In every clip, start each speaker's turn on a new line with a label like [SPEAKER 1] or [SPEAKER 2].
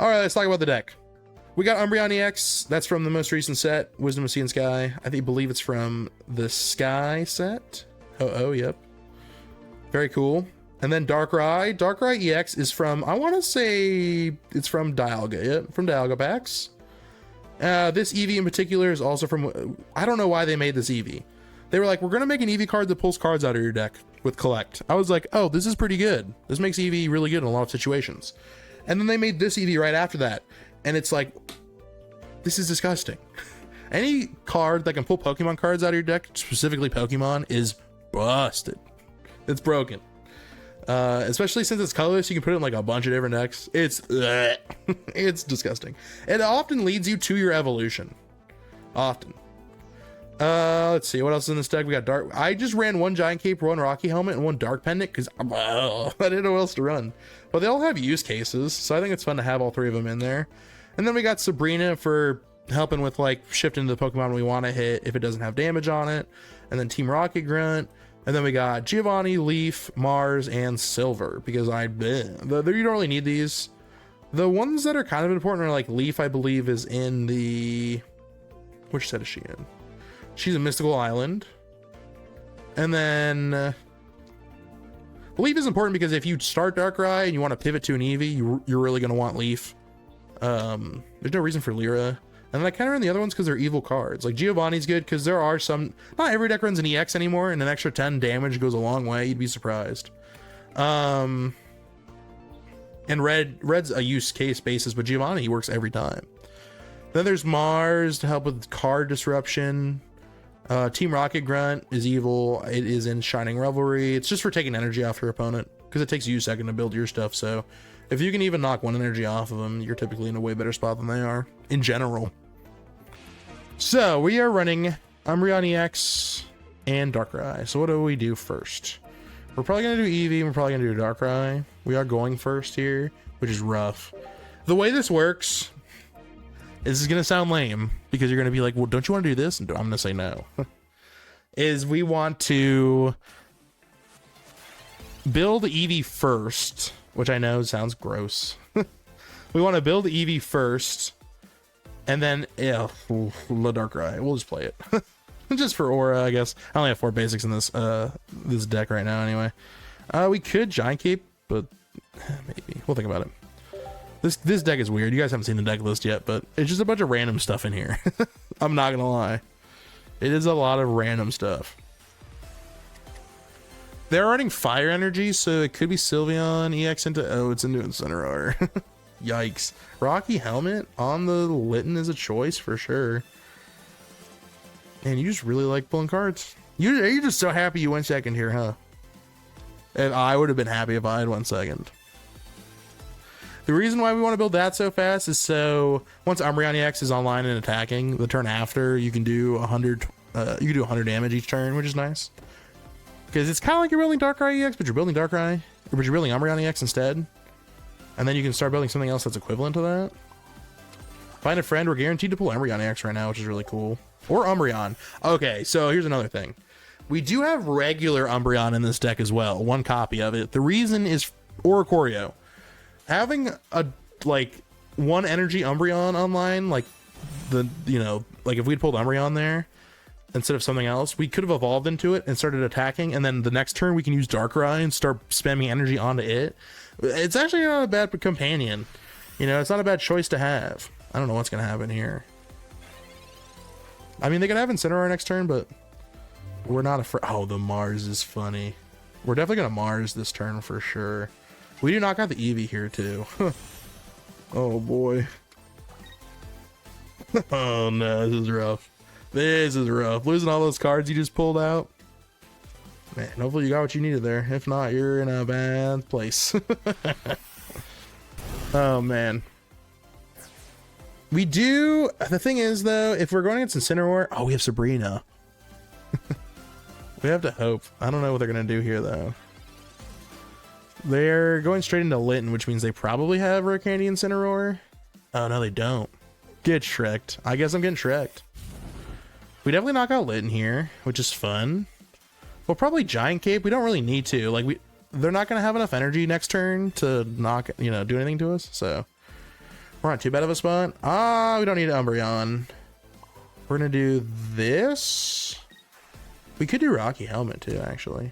[SPEAKER 1] All right, let's talk about the deck. We got Umbreon EX. That's from the most recent set, Wisdom of Sea and Sky. I believe it's from the Sky set. Oh, yep. Very cool. And then Darkrai. Darkrai EX is from, I want to say it's from Dialga. Yep, from Dialga packs. This Eevee in particular is also from, I don't know why they made this Eevee. They were like, we're going to make an Eevee card that pulls cards out of your deck with Collect. I was like, oh, this is pretty good. This makes Eevee really good in a lot of situations. And then they made this Eevee right after that. And it's like, this is disgusting. Any card that can pull Pokemon cards out of your deck, specifically Pokemon, is busted. It's broken. Especially since it's colorless, you can put it in like a bunch of different decks. It's it's disgusting. It often leads you to your evolution. Often. Let's see what else is in this deck. We got Dark. I just ran one Giant Cape, one Rocky Helmet, and one Dark Pendant because I didn't know what else to run. But they all have use cases, so I think it's fun to have all three of them in there. And then we got Sabrina for helping with like shifting to the Pokemon we want to hit if it doesn't have damage on it. And then Team Rocket Grunt. And then we got Giovanni, Leaf, Mars, and Silver because you don't really need these. The ones that are kind of important are like Leaf, I believe, is in the, which set is she in? She's a Mystical Island. And then Leaf is important because if you start Darkrai and you want to pivot to an Eevee, you're really going to want Leaf. There's no reason for Lyra. And then I kind of run the other ones because they're evil cards. Like Giovanni's good because there are some, not every deck runs an EX anymore, and an extra 10 damage goes a long way. You'd be surprised. And Red's a use case basis, but Giovanni works every time. Then there's Mars to help with card disruption. Team Rocket Grunt is evil. It is in Shining Revelry. It's just for taking energy off your opponent because it takes you a second to build your stuff. So if you can even knock one energy off of them, you're typically in a way better spot than they are in general. So we are running Umbreon EX and Darkrai. So what do we do first? We're probably going to do Eevee and we're probably going to do Darkrai. We are going first here, which is rough. The way this works, this is going to sound lame because you're going to be like, well, don't you want to do this? And I'm going to say no. Is we want to build Eevee first, which I know sounds gross. We want to build Eevee first. And then, yeah, the Darkrai. We'll just play it. Just for aura, I guess. I only have 4 basics in this this deck right now anyway. We could Giant Cape, but maybe. We'll think about it. This deck is weird. You guys haven't seen the deck list yet, but it's just a bunch of random stuff in here. I'm not going to lie. It is a lot of random stuff. They're running Fire Energy, so it could be Sylveon EX into... Oh, it's into Incineroar. Yikes. Rocky Helmet on the Litten is a choice for sure. Man, you just really like pulling cards. You're just so happy you went second here, huh? And I would have been happy if I had won second. The reason why we want to build that so fast is so once Umbreon EX is online and attacking, the turn after you can do 100 damage each turn, which is nice. Because it's kind of like you're building Darkrai EX, but you're building Darkrai, but you're building Umbreon EX instead. And then you can start building something else that's equivalent to that. Find a friend. We're guaranteed to pull Umbreon EX right now, which is really cool. Or Umbreon. Okay, so here's another thing. We do have regular Umbreon in this deck as well. One copy of it. The reason is Oricorio. Having a, like, 1 energy Umbreon online, like, like if we'd pulled Umbreon there instead of something else, we could have evolved into it and started attacking, and then the next turn we can use Darkrai and start spamming energy onto it. It's actually not a bad companion. It's not a bad choice to have. I don't know what's going to happen here. I mean, they could have Incineroar next turn, but we're not afraid. Oh, the Mars is funny. We're definitely going to Mars this turn for sure. We do knock out the Eevee here, too. Oh, boy. Oh, no, this is rough. This is rough. Losing all those cards you just pulled out. Man, hopefully you got what you needed there. If not, you're in a bad place. Oh, man. We do... The thing is, though, if we're going against Incineroar... Oh, we have Sabrina. We have to hope. I don't know what they're going to do here, though. They're going straight into Litten, which means they probably have Rare Candy Incineroar. Oh, no, they don't. Get Shrek'd. I guess I'm getting Shrek'd. We definitely knock out Litten here, which is fun. We'll probably Giant Cape. We don't really need to. Like, they're not going to have enough energy next turn to knock, do anything to us. So We're not too bad of a spot. Ah, we don't need Umbreon. We're gonna do this. We could do Rocky Helmet too, actually,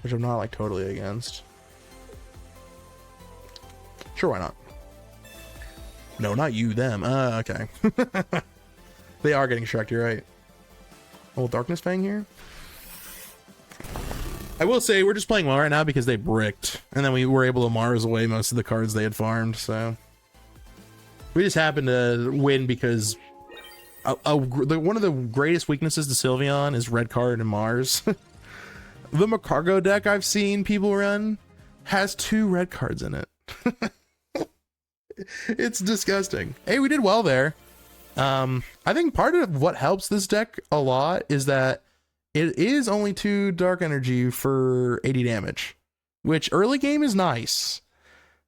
[SPEAKER 1] which I'm not like totally against. Sure, why not? No, not you, them. Okay. They are getting Shrek, you're right. A little Darkness Fang here. I will say we're just playing well right now because they bricked, and then we were able to Mars away most of the cards they had farmed, so we just happened to win because one of the greatest weaknesses to Sylveon is red card and Mars. The Macargo deck I've seen people run has 2 red cards in it. It's disgusting. Hey, we did well there. I think part of what helps this deck a lot is that it is only 2 dark energy for 80 damage, which early game is nice.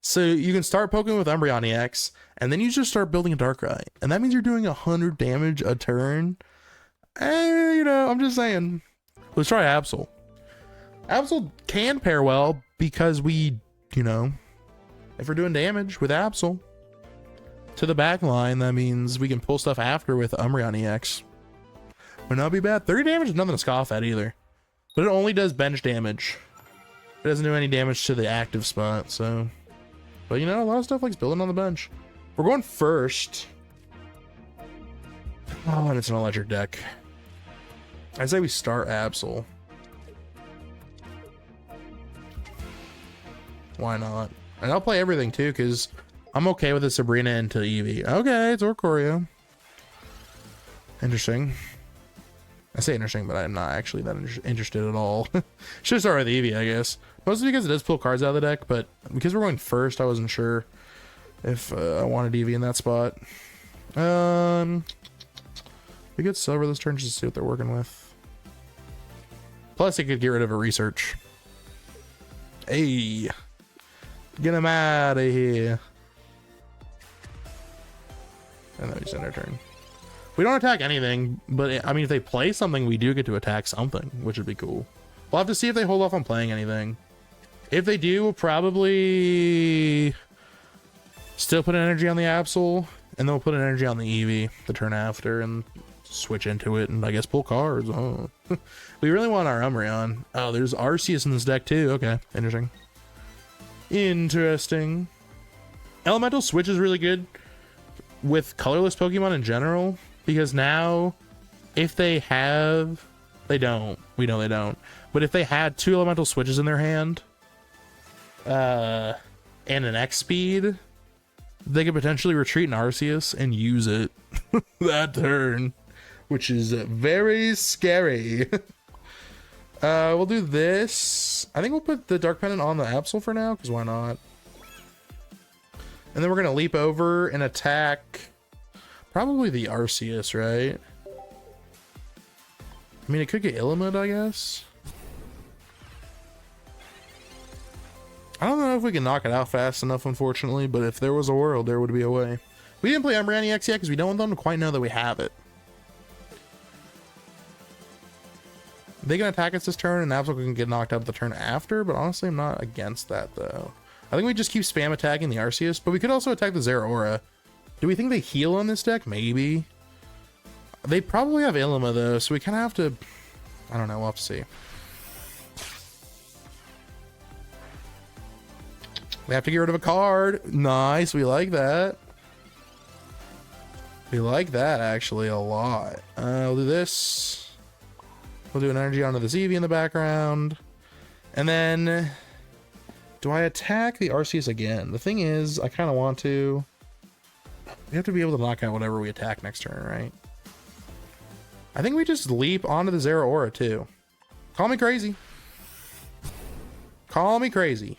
[SPEAKER 1] So you can start poking with Umbreon EX, and then you just start building a Darkrai, and that means you're doing 100 damage a turn. And, you know, I'm just saying, let's try Absol. Absol can pair well because we, you know, if we're doing damage with Absol to the back line, that means we can pull stuff after with Umbreon EX. Would not be bad. 30 damage is nothing to scoff at either, but it only does bench damage. It doesn't do any damage to the active spot, so. But you know, a lot of stuff likes building on the bench. We're going first. Oh, and it's an electric deck. I say we start Absol. Why not? And I'll play everything too, because I'm okay with the Sabrina into Eevee. Okay, it's Oricorio. Interesting. I say interesting, but I'm not actually that interested at all. Should start with Eevee, I guess. Mostly because it does pull cards out of the deck, but because we're going first, I wasn't sure if I wanted Eevee in that spot. We could silver this turn just to see what they're working with. Plus, it could get rid of a research. Hey, get him out of here. And then we just end our turn. We don't attack anything, but I mean, if they play something, we do get to attack something, which would be cool. We'll have to see if they hold off on playing anything. If they do, we'll probably still put an energy on the Absol, and then we'll put an energy on the Eevee the turn after and switch into it, and I guess pull cards. Oh. We really want our Umbreon. Oh, there's Arceus in this deck too. Okay, interesting. Interesting. Elemental Switch is really good with colorless Pokemon in general, because now if they have, we know they don't, but if they had 2 elemental switches in their hand and an X speed, they could potentially retreat an Arceus and use it that turn, which is very scary. We'll do this. I think we'll put the Dark Pendant on the Absol for now, because why not? And then we're gonna leap over and attack probably the Arceus, right? I mean, it could get Illimid, I guess. I don't know if we can knock it out fast enough, unfortunately, but if there was a world, there would be a way. We didn't play Umbreon EX yet because we don't want them to quite know that we have it. They can attack us this turn, and Absol can get knocked out the turn after, but honestly, I'm not against that, though. I think we just keep spam attacking the Arceus, but we could also attack the Zeraora. Do we think they heal on this deck? Maybe. They probably have Illima, though, so we kind of have to... I don't know, we'll have to see. We have to get rid of a card. Nice, we like that. We like that, actually, a lot. We'll do this. We'll do an energy onto the Eevee in the background. And then... do I attack the Arceus again? The thing is, I kind of want to. We have to be able to knock out whatever we attack next turn, right? I think we just leap onto the Zeraora too. Call me crazy. Call me crazy.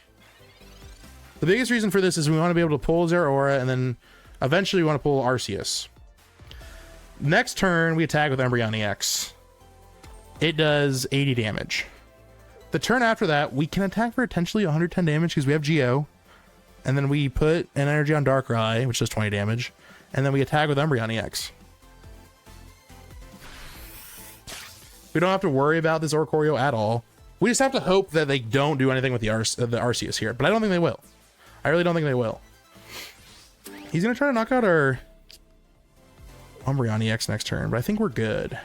[SPEAKER 1] The biggest reason for this is we want to be able to pull Zeraora, and then eventually we want to pull Arceus. Next turn, we attack with Umbreon EX. It does 80 damage. The turn after that, we can attack for potentially 110 damage because we have Geo. And then we put an energy on Darkrai, which does 20 damage. And then we attack with Umbreon EX. We don't have to worry about this Oricorio at all. We just have to hope that they don't do anything with the Arceus here. But I don't think they will. I really don't think they will. He's gonna try to knock out our Umbreon EX next turn, but I think we're good.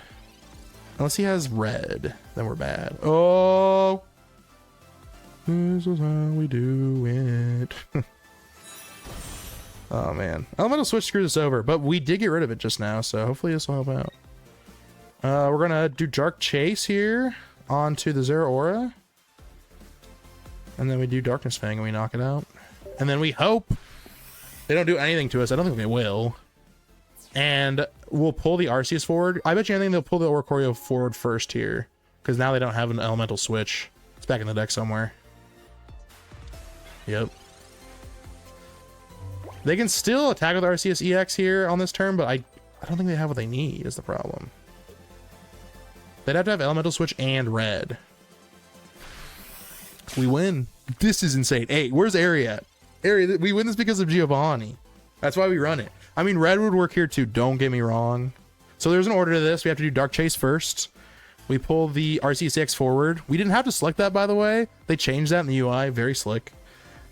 [SPEAKER 1] Unless he has red, then we're bad. Oh, this is how we do it. Oh man, Elemental Switch screwed us over, but we did get rid of it just now, so hopefully this will help out. We're gonna do Dark Chase here onto the Zeraora, and then we do Darkness Fang and we knock it out, and then we hope they don't do anything to us. I don't think they will, and we'll pull the Arceus forward. I bet you anything they'll pull the Oricorio forward first here, because now they don't have an Elemental Switch. It's back in the deck somewhere. Yep. They can still attack with Arceus EX here on this turn, but I don't think they have what they need is the problem. They'd have to have Elemental Switch and red. We win. This is insane. Hey, where's Ari at? Ari, we win this because of Giovanni. That's why we run it. I mean, red would work here too, don't get me wrong. So there's an order to this. We have to do Dark Chase first. We pull the Arceus EX forward. We didn't have to select that, by the way. They changed that in the UI. Very slick.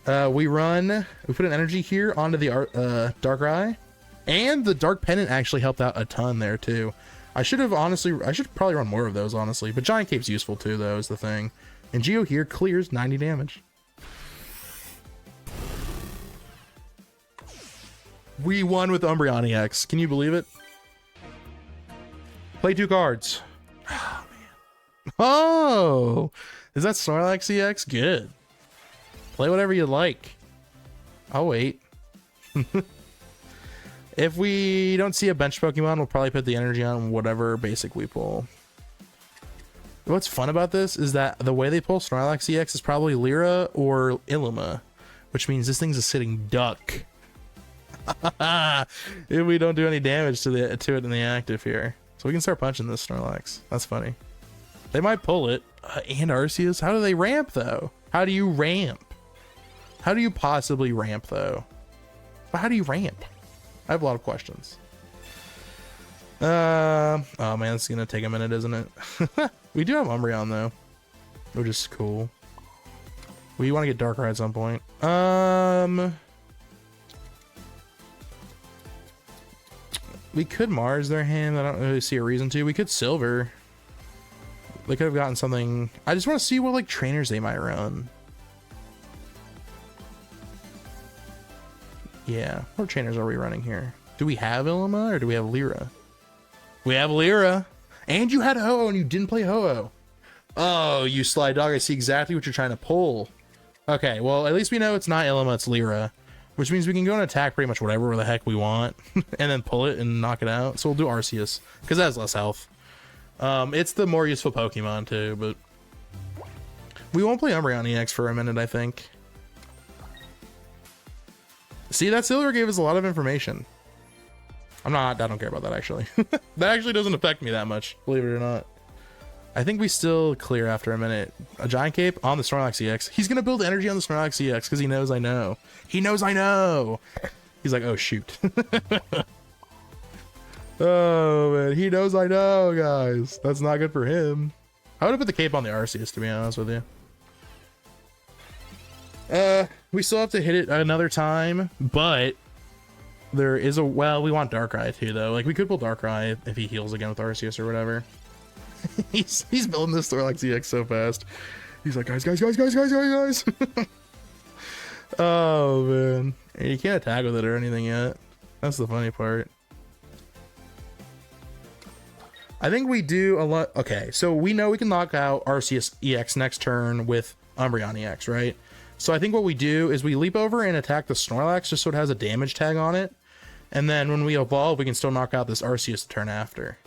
[SPEAKER 1] We put an energy here onto the Darkrai, and the Dark Pendant actually helped out a ton there too. I should probably run more of those, honestly, but Giant Cape's useful too, though, is the thing. And Geo here clears 90 damage. We won with Umbreon EX. Can you believe it? Play 2 cards. Oh, man. Oh, is that Snorlax EX? Good. Play whatever you like. I'll wait. If we don't see a bench Pokemon, we'll probably put the energy on whatever basic we pull. What's fun about this is that the way they pull Snorlax EX is probably Lyra or Illuma, which means this thing's a sitting duck. If we don't do any damage to it in the active here. So we can start punching this Snorlax. That's funny. They might pull it. And Arceus? How do they ramp, though? How do you ramp? How do you possibly ramp, though? But how do you ramp? I have a lot of questions. Oh man, it's gonna take a minute, isn't it? We do have Umbreon, though, which is cool. We want to get Darkrai at some point. We could Mars their hand. I don't really see a reason to. We could Silver. They could have gotten something. I just want to see what like trainers they might run. Yeah, what trainers are we running here? Do we have Illuma or do we have Lyra? We have Lyra. And you had Ho-Oh and you didn't play Ho-Oh. Oh, you sly dog. I see exactly what you're trying to pull. Okay, well, at least we know it's not Illuma, it's Lyra. Which means we can go and attack pretty much whatever the heck we want. And then pull it and knock it out. So we'll do Arceus, because that has less health. It's the more useful Pokemon too, but... we won't play Umbreon EX for a minute, I think. See, that Silver gave us a lot of information. I don't care about that, actually. That actually doesn't affect me that much, believe it or not. I think we still clear after a minute. A Giant Cape on the Snorlax EX. He's going to build energy on the Snorlax EX because he knows I know. He knows I know. He's like, oh, shoot. Oh, man. He knows I know, guys. That's not good for him. I would have put the cape on the Arceus, to be honest with you. We still have to hit it another time, but there is well, we want Darkrai too, though. Like, we could pull Darkrai if he heals again with Arceus or whatever. He's building this Snorlax EX so fast. He's like, guys. Oh, man. And you can't attack with it or anything yet. That's the funny part. I think we do a lot. Okay, so we know we can knock out Arceus EX next turn with Umbreon EX, right? So I think what we do is we leap over and attack the Snorlax just so it has a damage tag on it. And then when we evolve, we can still knock out this Arceus the turn after.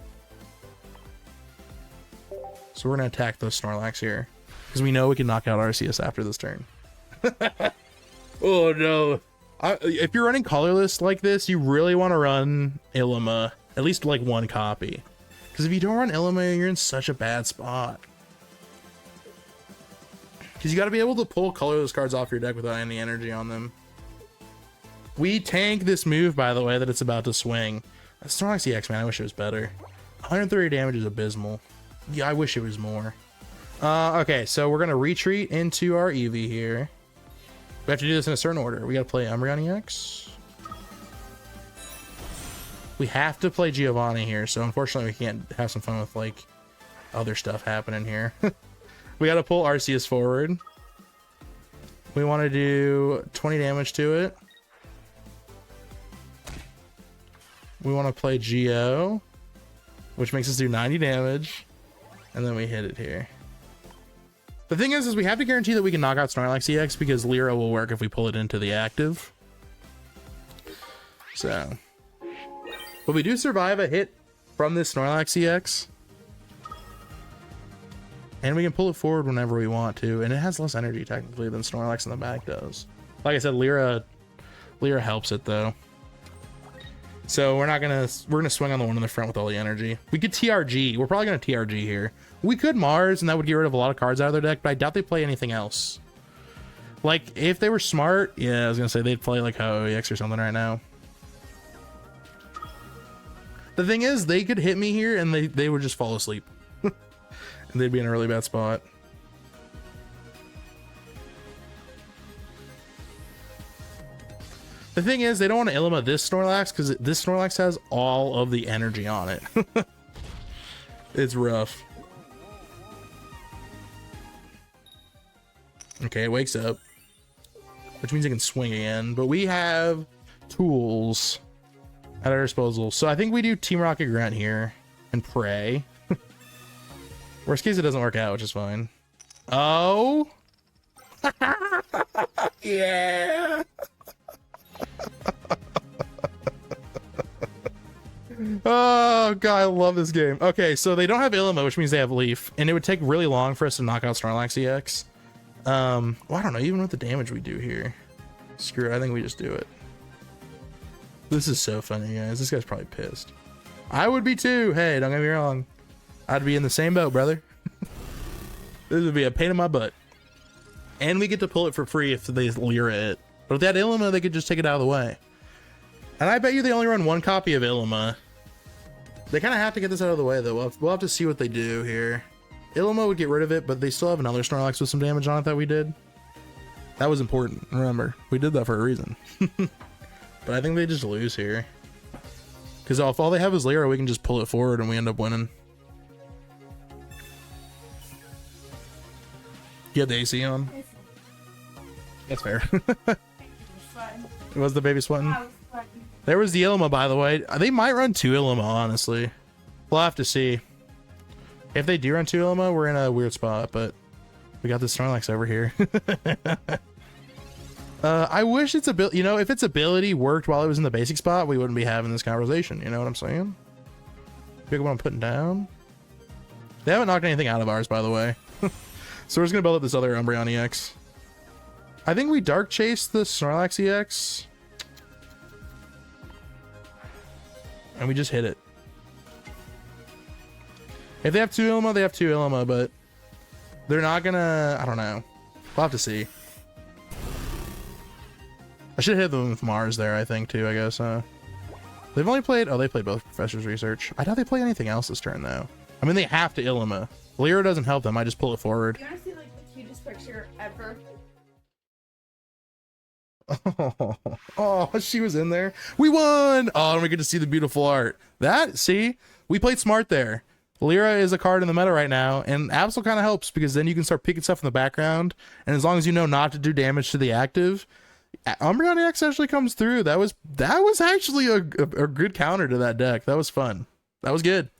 [SPEAKER 1] So we're going to attack the Snorlax here, because we know we can knock out Arceus after this turn. Oh no. If you're running colorless like this, you really want to run Illuma, at least like one copy. Because if you don't run Illuma, you're in such a bad spot. Because you got to be able to pull colorless cards off your deck without any energy on them. We tank this move, by the way, that it's about to swing. Snorlax EX, man, I wish it was better. 130 damage is abysmal. Yeah, I wish it was more. Okay, so we're going to retreat into our Eevee here. We have to do this in a certain order. We got to play Umbreon EX. We have to play Giovanni here, so unfortunately we can't have some fun with like other stuff happening here. We got to pull Arceus forward. We want to do 20 damage to it. We want to play Geo, which makes us do 90 damage, and then we hit it here. The thing is we have to guarantee that we can knock out Snorlax EX because Lyra will work if we pull it into the active. So, but we do survive a hit from this Snorlax EX. And we can pull it forward whenever we want to, and it has less energy technically than Snorlax in the back does. Like I said, Lyra helps it though. So we're gonna swing on the one in the front with all the energy. We could TRG. We're probably gonna TRG here. We could Mars, and that would get rid of a lot of cards out of their deck, but I doubt they play anything else. Like if they were smart, yeah, I was gonna say they'd play like Ho-Oh EX or something right now. The thing is, they could hit me here and they would just fall asleep. And they'd be in a really bad spot. The thing is, they don't want to Ilima this Snorlax because this Snorlax has all of the energy on it. It's rough. Okay, it wakes up, which means it can swing again. But we have tools at our disposal. So I think we do Team Rocket Grunt here and pray. Worst case, it doesn't work out, which is fine. Oh. Yeah. Oh god, I love this game. Okay, so they don't have Ilima, which means they have Leaf, and it would take really long for us to knock out Snorlax EX. Well, I don't know, even with the damage we do here. Screw it, I think we just do it. This is so funny, guys. This guy's probably pissed. I would be too. Hey, don't get me wrong. I'd be in the same boat, brother. This would be a pain in my butt. And we get to pull it for free if they Lyra it. But if they had Ilima, they could just take it out of the way. And I bet you they only run one copy of Ilima. They kind of have to get this out of the way, though. We'll have to see what they do here. Ilima would get rid of it, but they still have another Snorlax with some damage on it that we did. That was important. Remember, we did that for a reason. But I think they just lose here. Because if all they have is Lyra, we can just pull it forward and we end up winning. You had the AC on? That's fair. Was the baby sweating? There was the Ilima, by the way. They might run 2 Ilima, honestly. We'll have to see. If they do run 2 Ilima, we're in a weird spot, but we got the Snorlax over here. I wish its ability, you know, if its ability worked while it was in the basic spot, we wouldn't be having this conversation. You know what I'm saying? Pick what I'm putting down. They haven't knocked anything out of ours, by the way. So we're just gonna build up this other Umbreon EX. I think we Dark Chase the Snorlax EX. And we just hit it. If they have 2 Ilima, they have 2 Ilima, but they're not gonna, I don't know. We'll have to see. I should hit them with Mars there, I think, too, I guess. They've only played, oh, they played both Professor's Research. I doubt they play anything else this turn, though. I mean, they have to Ilima. Lyra doesn't help them. I just pull it forward.
[SPEAKER 2] You want to see, like, the cutest picture ever?
[SPEAKER 1] Oh, she was in there. We won! Oh, and we get to see the beautiful art. See? We played smart there. Lyra is a card in the meta right now, and Absol kind of helps because then you can start picking stuff in the background, and as long as you know not to do damage to the active, Umbreon EX actually comes through. That was actually a good counter to that deck. That was fun. That was good.